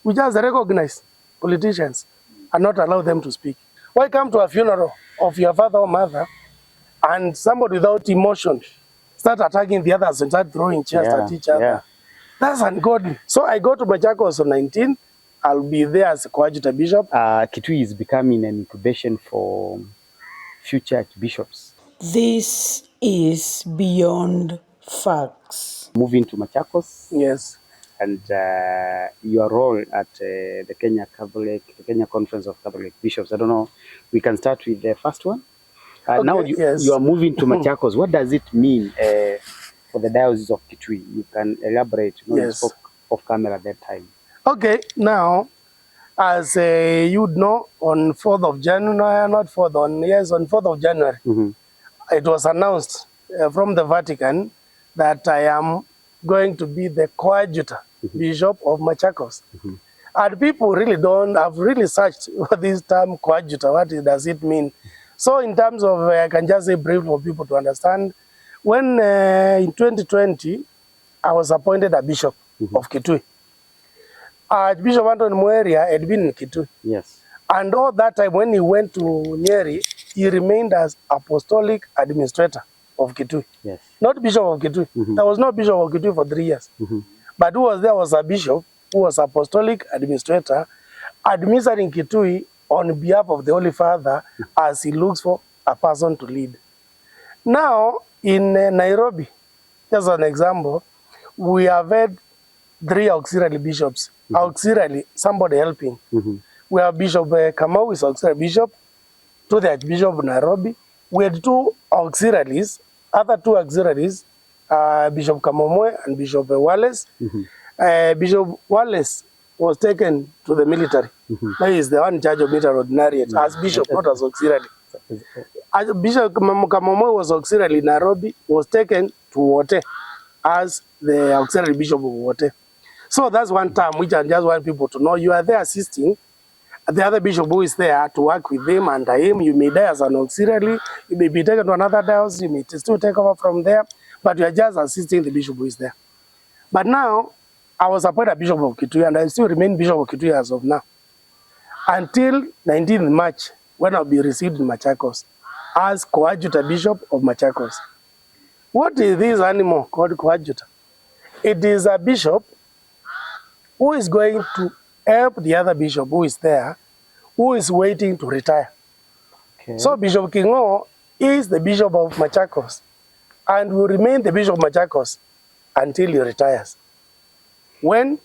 We just recognize politicians and not allow them to speak. Why come to a funeral of your father or mother and somebody without emotion start attacking the others and start throwing chairs at each other? Yeah. That's ungodly. So I go to Machakos on 19th. I'll be there as a coadjutor bishop. Kitui is becoming an incubation for future bishops. This is Beyond Facts. Moving to Machakos. Yes. And your role at the Kenya Conference of Catholic Bishops. I don't know, we can start with the first one. Okay, now you are moving to Machakos. What does it mean for the Diocese of Kitui? You can elaborate. You know, yes. You spoke off camera at that time. Okay, now, as you'd know, on 4th of January, on 4th of January, it was announced from the Vatican that I am going to be the coadjutor bishop of Machakos. And people really have really searched for this term coadjutor. What does it mean? So in terms of, I can just say briefly for people to understand, when in 2020, I was appointed a bishop of Kitui. Bishop Anton Mwongela had been in Kitui. Yes. And all that time when he went to Nyeri, he remained as apostolic administrator of Kitui. Yes. Not bishop of Kitui. There was no bishop of Kitui for 3 years. But who was there was a bishop who was apostolic administrator administering Kitui on behalf of the Holy Father as he looks for a person to lead. Now, in Nairobi, just an example, we have had 3 auxiliary bishops. Auxiliary, somebody helping. We have Bishop Kamau is auxiliary bishop to the Archbishop of Nairobi. We had 2 auxiliaries, other 2 auxiliaries, Bishop Kamomwe and Bishop Wallace. Bishop Wallace was taken to the military. Now he is the one in charge of military ordinariate as bishop, not as auxiliary. Bishop Kamomwe was auxiliary in Nairobi, was taken to Wote as the auxiliary bishop of Wote. So that's one term which I just want people to know. You are there assisting the other bishop who is there to work with him, under him. You may die as an auxiliary, you may be taken to another diocese, you may still take over from there, but you are just assisting the bishop who is there. But now, I was appointed bishop of Kitui, and I still remain bishop of Kitui as of now. Until 19th March, when I'll be received in Machakos as coadjutor bishop of Machakos. What is this animal called coadjutor? It is a bishop who is going to help the other bishop who is there, who is waiting to retire. Okay. So Bishop Kingo is the bishop of Machakos and will remain the bishop of Machakos until he retires. When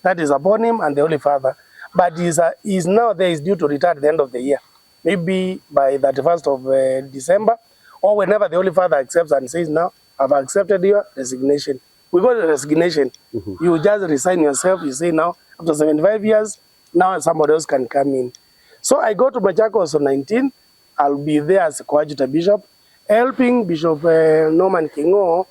that is upon him and the Holy Father, but he's now there, is due to retire at the end of the year, maybe by the 31st of December, or whenever the Holy Father accepts and says, now, I've accepted your resignation. We go to resignation. You just resign yourself. You say now, after 75 years, now somebody else can come in. So I go to Machakos on 19. I'll be there as a coadjutor bishop, helping Bishop Norman Kingo,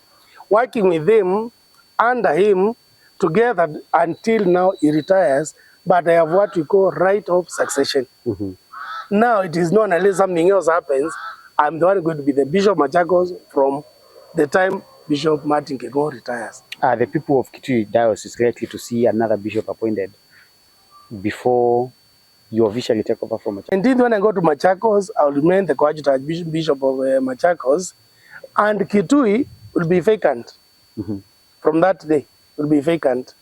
working with him, under him, together until now he retires. But I have what we call right of succession. Now it is known unless something else happens, I'm the one going to be the bishop of Machakos from the time Bishop Martin Kego retires. The people of Kitui Diocese is likely to see another bishop appointed before you officially take over from Machakos. Indeed, when I go to Machakos, I will remain the coadjutor bishop of Machakos, and Kitui will be vacant. From that day, will be vacant.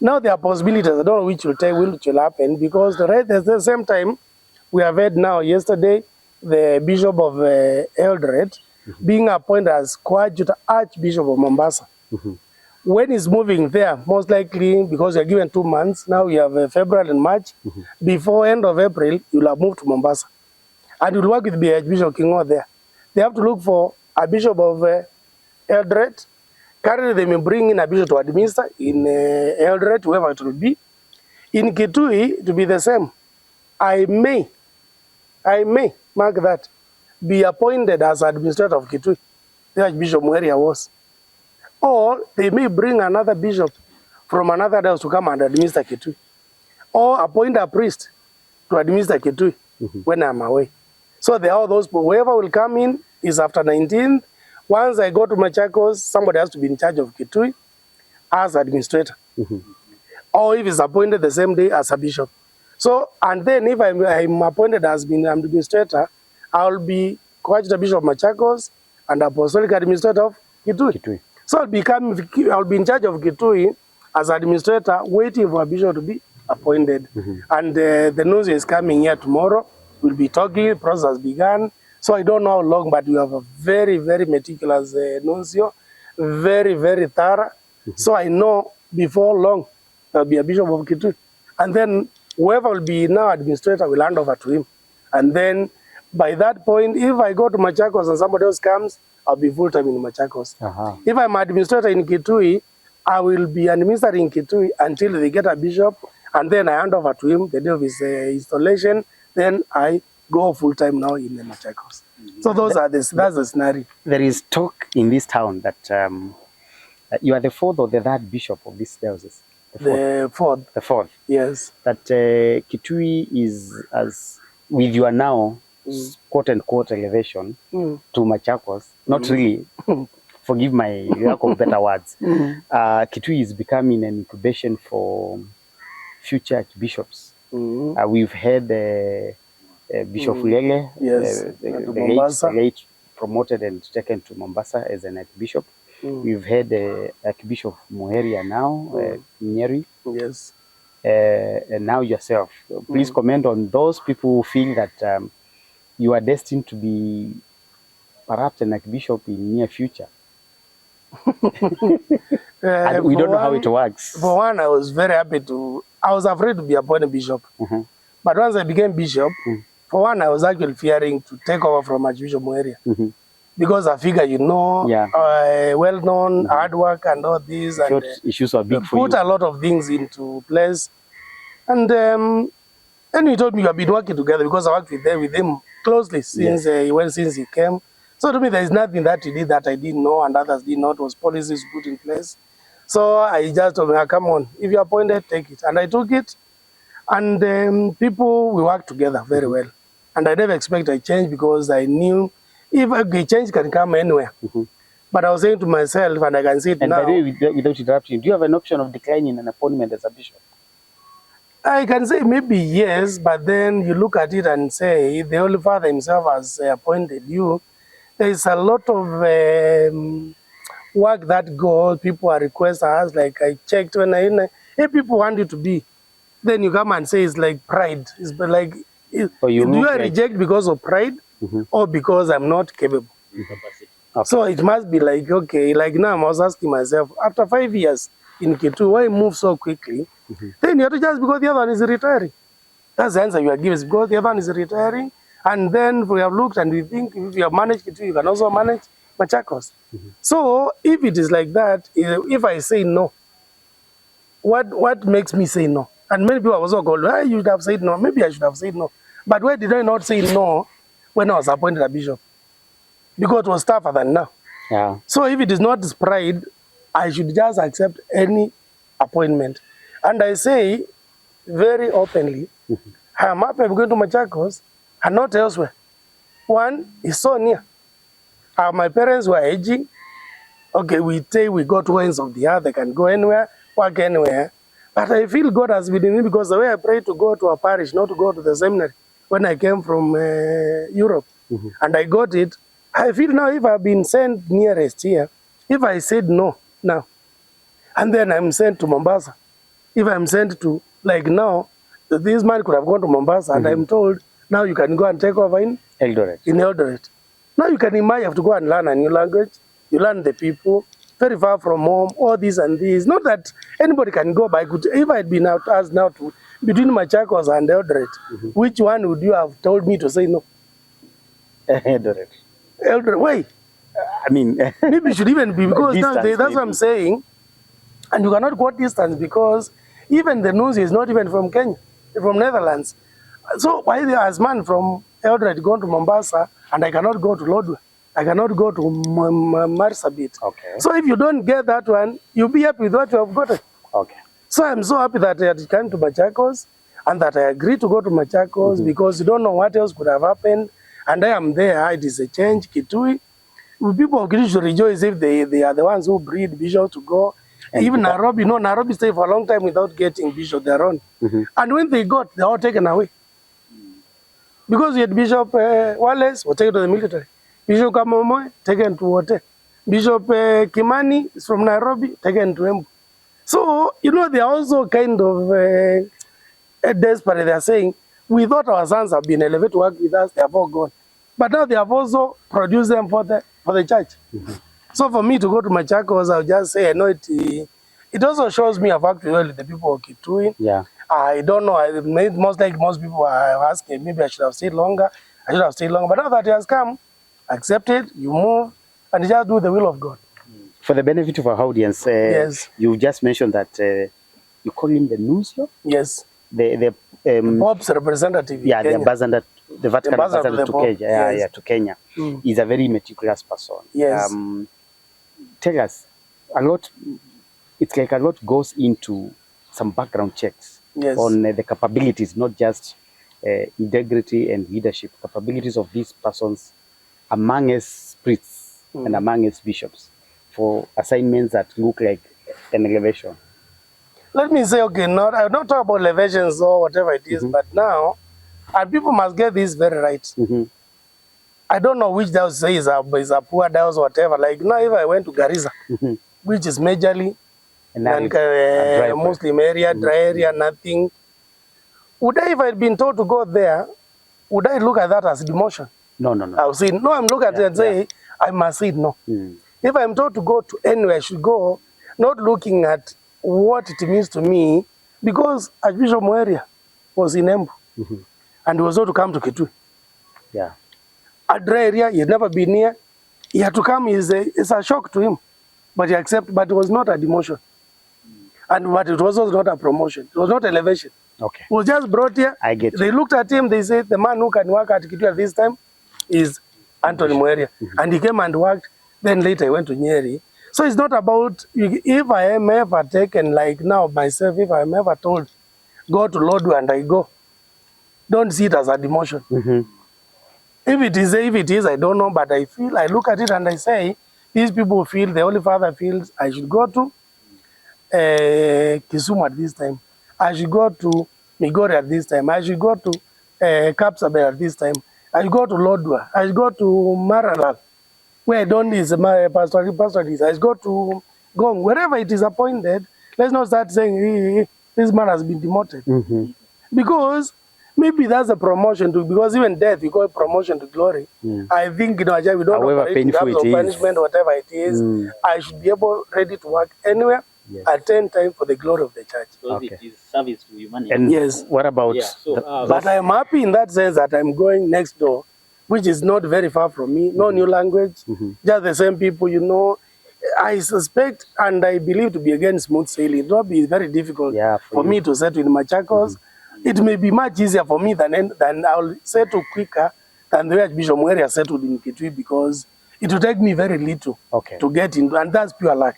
Now there are possibilities. I don't know which will happen, because at the same time, we have heard now yesterday the Bishop of Eldoret being appointed as coadjutor Archbishop of Mombasa. When he's moving there, most likely, because you're given 2 months, now we have February and March, before end of April, you'll have moved to Mombasa. And you'll work with Bishop Kingo there. They have to look for a bishop of Eldoret. Currently, they may bring in a bishop to administer in Eldoret, whoever it will be. In Kitui, to be the same. I may, mark that, be appointed as administrator of Kitui, the Archbishop Mwongela was. Or they may bring another bishop from another diocese to come and administer Kitui. Or appoint a priest to administer Kitui when I'm away. So there are those people. Whoever will come in is after 19th. Once I go to Machakos, somebody has to be in charge of Kitui as administrator. or if he's appointed the same day as a bishop. So, and then if I'm appointed as being an administrator, I'll be coadjutor bishop of Machakos and apostolic administrator of Kitui. So I'll be in charge of Kitui as administrator, waiting for a bishop to be appointed. And the nuncio is coming here tomorrow. We'll be talking, process has begun. So I don't know how long, but we have a very, very meticulous nuncio, very, very thorough. So I know before long there'll be a bishop of Kitui. And then whoever will be now administrator will hand over to him. And then by that point, if I go to Machakos and somebody else comes, I'll be full-time in Machakos. If I'm administrator in Kitui, I will be administering Kitui until they get a bishop, and then I hand over to him the day of his installation. Then I go full-time now in the Machakos. So that's the scenario. There is talk in this town that you are the fourth or the third bishop of this diocese. The fourth. The fourth. Yes. That Kitui is, as with your now quote-unquote elevation to Machakos, not really, forgive my lack of better words, Kitui is becoming an incubation for future archbishops. We've had Bishop Lele, yes, the late promoted and taken to Mombasa as an archbishop. We've had Archbishop Mwongela now, Nyeri. Yes. And now yourself. Please comment on those people who feel that you are destined to be perhaps an archbishop in near future. And we don't know how it works. For one, I was very happy I was afraid to be appointed bishop. But once I became bishop, for one, I was actually fearing to take over from Archbishop Mwongela. Because I figure, well-known, hard work and all this. And issues are big for you. Put a lot of things into place. And he told me, you have been working together, because I worked with him closely since he came. So to me, there is nothing that he did that I didn't know and others did not. Was policies put in place. So I just told him, come on, if you're appointed, take it. And I took it. And we worked together very well. And I never expected a change, because I knew if a change can come anywhere. But I was saying to myself, and I can see it now. And by the way, without interrupting, do you have an option of declining an appointment as a bishop? I can say maybe yes, but then you look at it and say, the Holy Father himself has appointed you. There is a lot of work that goes, people are requesting us, like I checked if people want you to be, then you come and say it's like pride. It's like, do I reject because of pride or because I'm not capable? So it must be like, okay, like now I was asking myself, after 5 years in Kitui, why move so quickly? Then you have to just because the other one is retiring. That's the answer you are giving, because the other one is retiring. And then we have looked and we think if you have managed Kitui, you can also manage Machakos. So if it is like that, if I say no, what makes me say no? And many people also go, you should have said no. Maybe I should have said no. But why did I not say no when I was appointed a bishop? Because it was tougher than now. So if it is not pride, I should just accept any appointment. And I say very openly, I'm happy I'm going to Machakos and not elsewhere. One is so near. My parents were aging. Okay, we go to ends of the earth. They can go anywhere, work anywhere. But I feel God has been in me, because the way I prayed to go to a parish, not to go to the seminary, when I came from Europe, and I got it, I feel now if I've been sent nearest here, if I said no now, and then I'm sent to Mombasa, if I'm sent to, like now, this man could have gone to Mombasa, and I'm told, now you can go and take over in Eldoret. Now you can imagine, you have to go and learn a new language, you learn the people, very far from home, all this and this. Not that anybody can go, but if I had been asked now to, between Machakos and Eldoret, which one would you have told me to say no? Eldoret. Why? I mean, maybe it should even be, because distance, now that's what I'm saying. And you cannot go distance, because even the nuncio is not even from Kenya, from Netherlands. So why as man from Eldoret going to Mombasa, and I cannot go to Lodwar? I cannot go to Marsabit. So if you don't get that one, you'll be happy with what you have gotten. So I'm so happy that I had come to Machakos, and that I agreed to go to Machakos, because you don't know what else could have happened. And I am there. It is a change. Kitui. People of Kitui should rejoice if they are the ones who breed bishops to go. And even Nairobi, no, Nairobi stayed for a long time without getting bishop their own. And when they got, they were all taken away. Because you had Bishop Wallace was taken to the military. Bishop Kamomoe taken to Wote. Bishop Kimani is from Nairobi, taken to Embu. So, you know, they are also kind of desperate. They are saying, we thought our sons have been elevated to work with us, they have all gone. But now they have also produced them for the church. So for me to go to Machakos, I'll just say, I know it also shows me I've worked with the people of Kitui. Yeah. I don't know, most people are asking, maybe I should have stayed longer. I should have stayed longer. But now that he has come, accept it, you move, and you just do the will of God. For the benefit of our audience, yes. You just mentioned that you call him the nuncio? Yes. The Pope's representative. Yeah, the ambassador, the Vatican ambassador to Kenya. Yes. Yeah, to Kenya. He's a very meticulous person. Yes. Tell us, it's like a lot goes into some background checks on the capabilities, not just integrity and leadership, capabilities of these persons among us priests and among us bishops for assignments that look like an elevation. Let me say, okay, I will not talk about elevations or whatever it is, but now, and people must get this very right. I don't know which diocese is a poor diocese or whatever. Like now, if I went to Garissa, which is majorly a Muslim area, dry area, nothing, would I, if I had been told to go there, would I look at that as demotion? No. I would say, no, I'm looking at it and say, I must say no. If I'm told to go to anywhere, I should go, not looking at what it means to me, because Archbishop Mwongela was in Embu, and he was told to come to Kitui. Yeah. A dry area, he had never been near. He had to come, it's a shock to him. But he accepted, but it was not a demotion. But it was also not a promotion. It was not elevation. Okay. He was just brought here. I get They looked at him, they said, the man who can work at Kitui at this time is Anthony Mwongela. And he came and worked, then later he went to Nyeri. So it's not about, if I am ever taken, like now myself, if I am ever told, go to Lodwar and I go, don't see it as a demotion. If it is, I don't know, but I look at it and I say, these people feel, the Holy Father feels I should go to Kisumu at this time. I should go to Migori at this time. I should go to Kapsabet at this time. I should go to Lodwar. I should go to Maralal, where I don't is my pastoral. I should go to Gong, wherever it is appointed. Let's not start saying hey, this man has been demoted. Because maybe that's a promotion to, because even death, we call it promotion to glory. I think, we don't however painful it is, punishment, whatever it is, I should be ready to work anywhere at any time for the glory of the church. Because it is service to humanity. And yes. What about... but I'm happy in that sense that I'm going next door, which is not very far from me, no new language, just the same people, I suspect and I believe to be again smooth sailing. It will not be very difficult for me to settle in Machakos. It may be much easier for me than I'll settle quicker than the way Bishop Mwongela settled in Kitui, because it will take me very little to get into, and that's pure luck.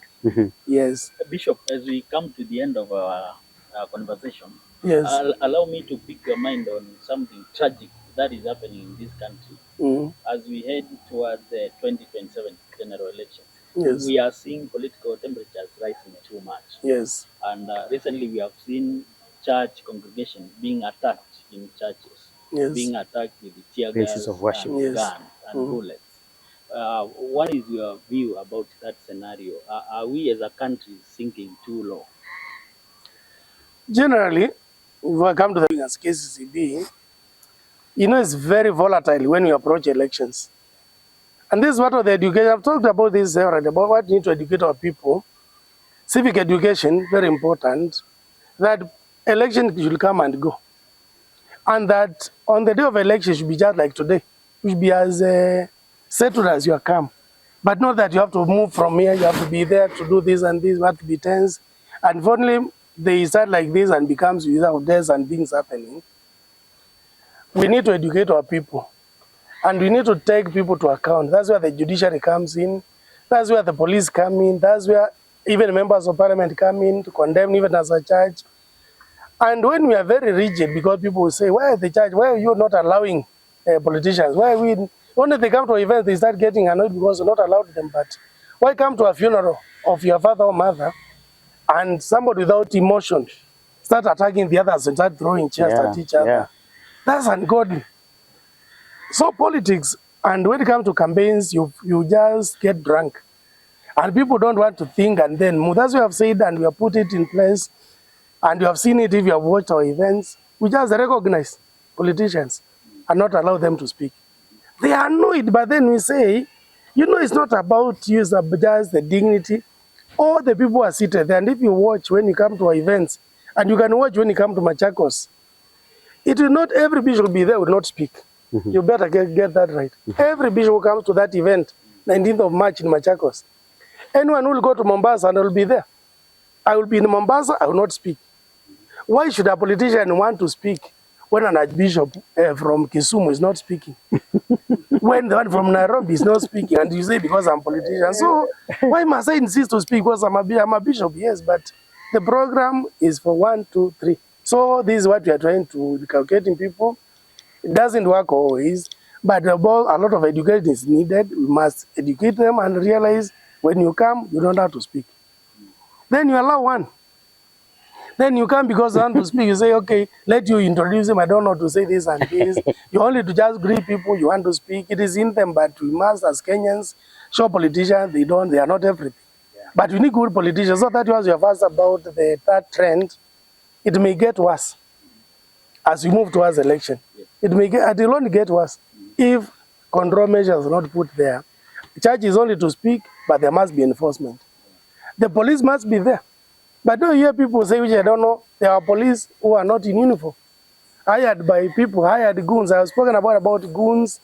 Yes. Bishop, as we come to the end of our conversation, allow me to pick your mind on something tragic that is happening in this country as we head towards the 2027 general elections. We are seeing political temperatures rising too much. Yes. And recently we have seen church congregation being attacked in churches, being attacked with the tear gas of worship, and guns and bullets. What is your view about that scenario? Are we as a country sinking too low? Generally, if we come to the as KCCB, it's very volatile when you approach elections. And this is what the education, I've talked about this already, about what we need to educate our people. Civic education, very important, that election should come and go. And that on the day of election should be just like today. You should be as settled as you come. But not that you have to move from here, you have to be there to do this and this, you have to be tense. Unfortunately, they start like this and becomes without deaths and things happening. We need to educate our people. And we need to take people to account. That's where the judiciary comes in. That's where the police come in. That's where even members of parliament come in to condemn even as a church. And when we are very rigid, because people will say, why is the church, why are you not allowing politicians? Why are we, when they come to events, they start getting annoyed because we're not allowed them. But why come to a funeral of your father or mother and somebody without emotion start attacking the others and start throwing chairs at each other. That's ungodly. So politics, and when it comes to campaigns, you just get drunk. And people don't want to think and then move. That's what we have said, and we have put it in place. And you have seen it if you have watched our events. We just recognize politicians and not allow them to speak. They are annoyed, but then we say, you know, it's not about you, it's just the dignity. All the people are seated there. And if you watch when you come to our events, and you can watch when you come to Machakos, it will not, every bishop will be there, will not speak. You better get that right. Every bishop who comes to that event, 19th of March in Machakos, anyone who will go to Mombasa and will be there. I will be in Mombasa, I will not speak. Why should a politician want to speak when an archbishop from Kisumu is not speaking? When the one from Nairobi is not speaking, and you say because I'm a politician. So why must I insist to speak? Because I'm a bishop, yes, but the program is for 1, 2, 3. So this is what we are trying to inculcate in people. It doesn't work always, but a lot of education is needed. We must educate them and realize when you come, you don't have to speak. Then you allow one. Then you come because you want to speak. You say, okay, let you introduce him. I don't know to say this and this. You only to just greet people. You want to speak. It is in them, but we must, as Kenyans, show politicians they are not everything. But we need good politicians. So that was your first about the third trend. It may get worse as we move towards election. It will only get worse if control measures are not put there. The church is only to speak, but there must be enforcement. The police must be there. But don't hear people say, which I don't know, there are police who are not in uniform. Hired by people, hired goons. I have spoken about goons.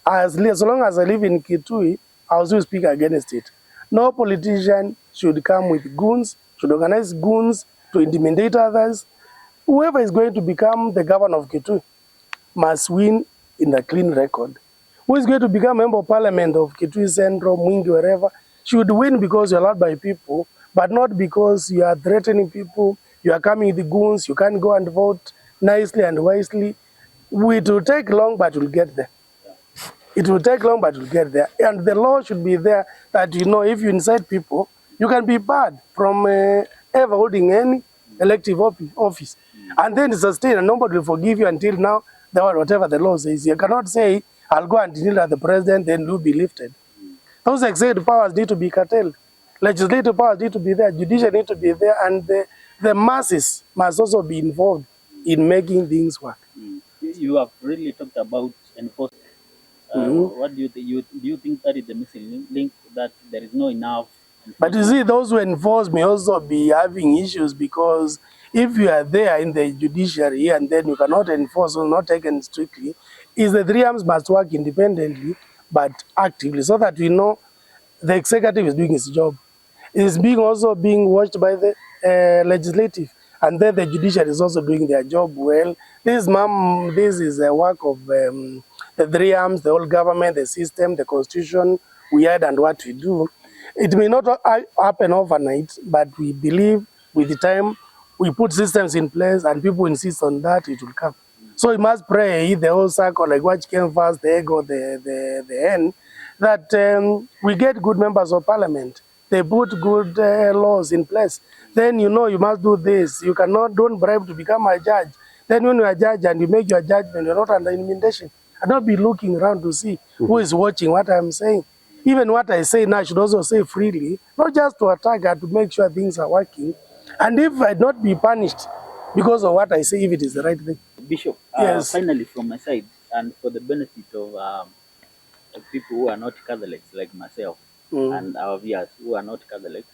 As long as I live in Kitui, I will still speak against it. No politician should come with goons, should organize goons to intimidate others. Whoever is going to become the governor of Kitui must win in a clean record. Who is going to become member of parliament of Kitui Central, Mwingi, wherever, should win because you're allowed by people, but not because you are threatening people, you are coming with the goons, you can't go and vote nicely and wisely. It will take long, but we'll get there. It will take long, but we'll get there. And the law should be there that, you know, if you incite people, you can be barred from ever holding any elective office. And then sustain, and nobody will forgive you until now, whatever the law says. You cannot say, I'll go and kneel at the president, then you'll be lifted. Those executive powers need to be curtailed. Legislative powers need to be there, judicial need to be there, and the masses must also be involved in making things work. You have really talked about enforcement. What do you think? Do you think that is the missing link, that there is no enough? But you see, those who enforce may also be having issues, because if you are there in the judiciary and then you cannot enforce or not taken strictly, the 3 arms must work independently but actively, so that we know the executive is doing its job. It is also being watched by the legislative, and then the judiciary is also doing their job well. This is a work of the 3 arms, the whole government, the system, the constitution we had and what we do. It may not happen overnight, but we believe with the time we put systems in place and people insist on that, it will come. So we must pray the whole circle, like what came first, the egg or the hen, that we get good members of parliament. They put good laws in place. Then you know you must do this. You don't bribe to become a judge. Then when you are a judge and you make your judgment, you're not under intimidation. And don't be looking around to see who is watching what I'm saying. Even what I say now, I should also say freely, not just to attack and to make sure things are working. And if I not be punished because of what I say, if it is the right thing. Bishop, yes. Finally from my side, and for the benefit of people who are not Catholics like myself and our viewers who are not Catholics,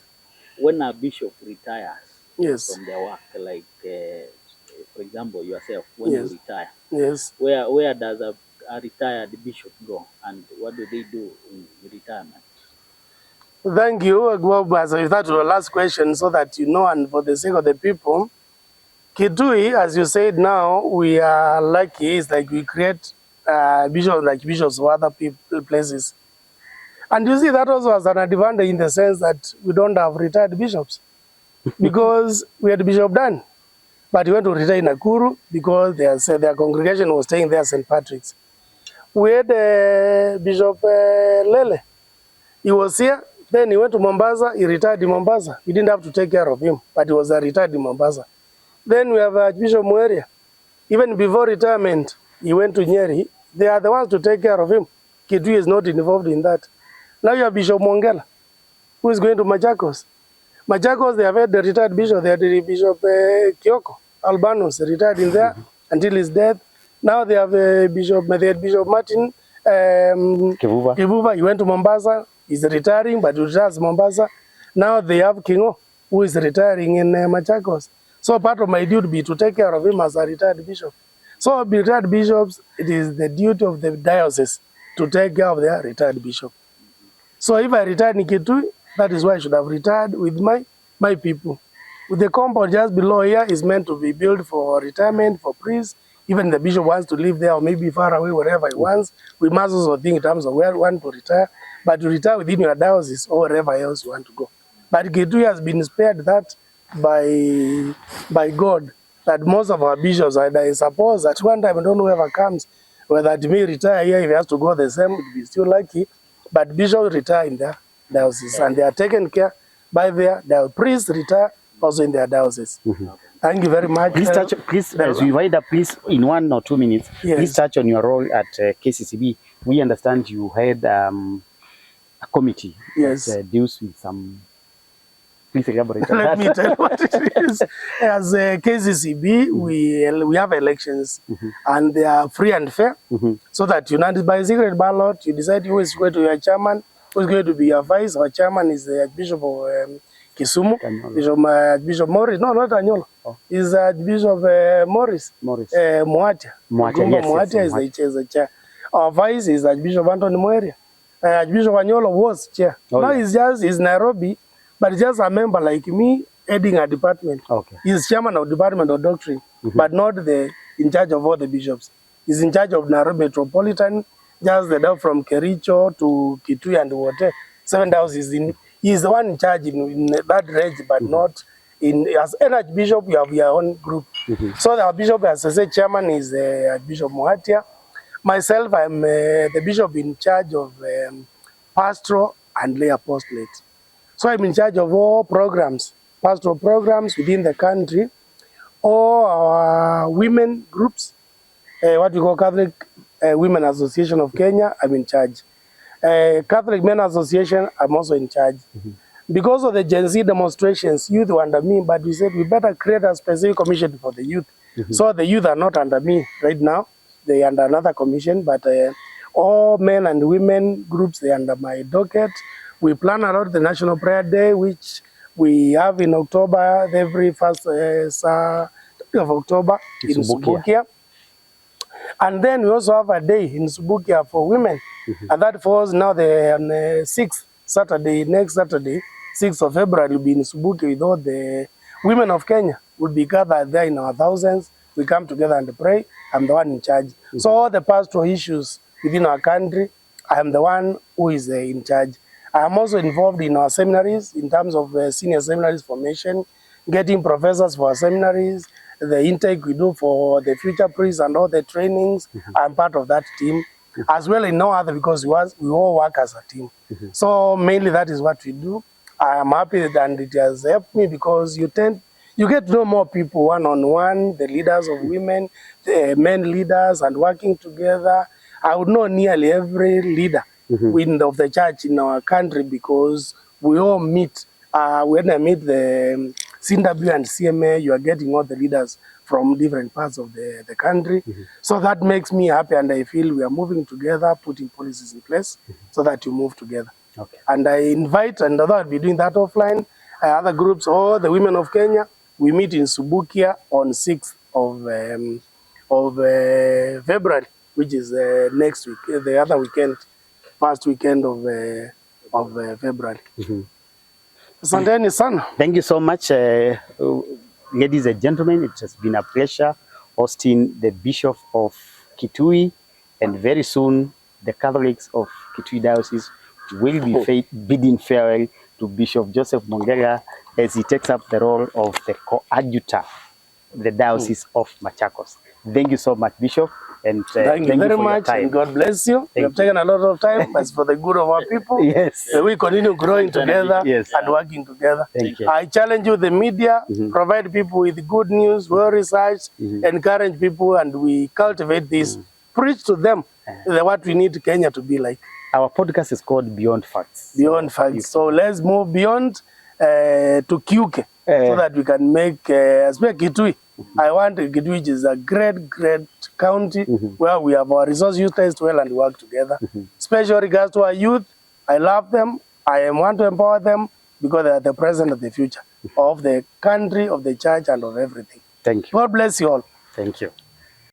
when a bishop retires from their work, like for example yourself, when you retire, where does a retired bishop go, and what do they do in retirement? Thank you, Gwabas. If that was the last question, so that you know, and for the sake of the people, Kitui, as you said now, we are lucky. It's like we create bishops of other places. And you see, that also has an advantage in the sense that we don't have retired bishops. Because we had Bishop Dan, but he went to retire in Nakuru because their congregation was staying there, St. Patrick's. We had Bishop Lele. He was here Then he went to Mombasa, he retired in Mombasa. We didn't have to take care of him, but he was retired in Mombasa. Then we have Archbishop Mwongela. Even before retirement, he went to Nyeri. They are the ones to take care of him. Kitui is not involved in that. Now you have Bishop Mwongela, who is going to Machakos. Machakos, they have had the retired bishop. They had the Bishop Kioko Albanos retired in there until his death. Now they have Bishop Martin Kivuva. He went to Mombasa. He's retiring, but he retires Mombasa. Now they have Kingo, who is retiring in Machakos. So part of my duty be to take care of him as a retired bishop. So retired bishops, it is the duty of the diocese to take care of their retired bishop. So if I retired in Kitui, that is why I should have retired with my people. With the compound just below here is meant to be built for retirement, for priests. Even the bishop wants to live there or maybe far away, wherever he wants. We must also think in terms of where we want to retire. But to retire within your diocese or wherever else you want to go. But Kitui has been spared that by God, that most of our bishops, I suppose that one time, I don't know whoever comes, whether it may retire here, if he has to go the same, it will be still lucky. But bishops retire in their diocese and they are taken care by their priests retire also in their diocese. Thank you very much. Please, as we wind up, please, in 1 or 2 minutes, please touch on your role at KCCB. We understand you had a committee that deals with some. Please elaborate on Let me tell you what it is. As KCCB, we have elections and they are free and fair. So that united by secret ballot, you decide who is going to be your chairman, who is going to be your vice. Our chairman is the Archbishop of Kisumu, Bishop Morris. No, not Anyolo. Is Bishop Morris. Mwatia. Mwatia is the chair. Our vice is Archbishop Anthony Mwongela. Archbishop Anyolo was chair. Now he's Nairobi. But just a member like me, heading a department. He's chairman of Department of Doctrine, but not in charge of all the bishops. He's in charge of Nairobi Metropolitan, just the dog from Kericho to Kitui and whatever. 7 houses. He's the one in charge in that range, but not in. As an archbishop, you have your own group. So our bishop, as I said, chairman is Archbishop Mwatia. Myself, I'm the bishop in charge of pastoral and lay apostolate. So I'm in charge of all programs, pastoral programs within the country, all our women groups, what we call Catholic Women Association of Kenya, I'm in charge. Catholic Men Association, I'm also in charge. Because of the Gen Z demonstrations, youth were under me, but we said we better create a specific commission for the youth. So the youth are not under me right now. They are under another commission, but all men and women groups, they are under my docket. We plan a lot the National Prayer Day, which we have in October, every first Saturday of October in Subukia. And then we also have a day in Subukia for women. And that falls now the 6th Saturday, next Saturday, 6th of February, will be in Subukia with all the women of Kenya. Will be gathered there in our thousands. We come together and pray. I'm the one in charge. So all the pastoral issues within our country, I am the one who is in charge. I am also involved in our seminaries in terms of senior seminaries formation, getting professors for our seminaries, the intake we do for the future priests and all the trainings. I'm part of that team, as well in no other, because we all work as a team. So mainly that is what we do. I am happy and it has helped me because you get to know more people one-on-one, the leaders of women, the men leaders, and working together. I would know nearly every leader of the church in our country because we all meet. When I meet the CW and CMA, you are getting all the leaders from different parts of the country. So that makes me happy and I feel we are moving together, putting policies in place so that you move together. And I invite, and although I'll be doing that offline, other groups, all the women of Kenya, we meet in Subukia on 6th of February, which is next week, the other weekend, first weekend of February. Asanteni sana. Thank you so much, ladies and gentlemen. It has been a pleasure hosting the Bishop of Kitui, and very soon the Catholics of Kitui Diocese will be bidding farewell to Bishop Joseph Mwongela as he takes up the role of the coadjutor, the Diocese of Machakos. Thank you so much, Bishop. And thank you very for much, your time. and God bless you. We have taken a lot of time, but it's for the good of our people. Yes. May we continue growing together Yes. and working together. Thank you. I challenge you, the media, provide people with good news, well researched, encourage people, and we cultivate this. Preach to them what we need Kenya to be like. Our podcast is called Beyond Facts. Beyond Facts. So let's move beyond to Kiuke, so that we can make, especially Kitui. I want Kitui, which is a great, great county where we have our resource utilized well and work together. Special regards to our youth. I love them. I want to empower them because they are the present and the future of the country, of the church, and of everything. Thank you. God bless you all. Thank you.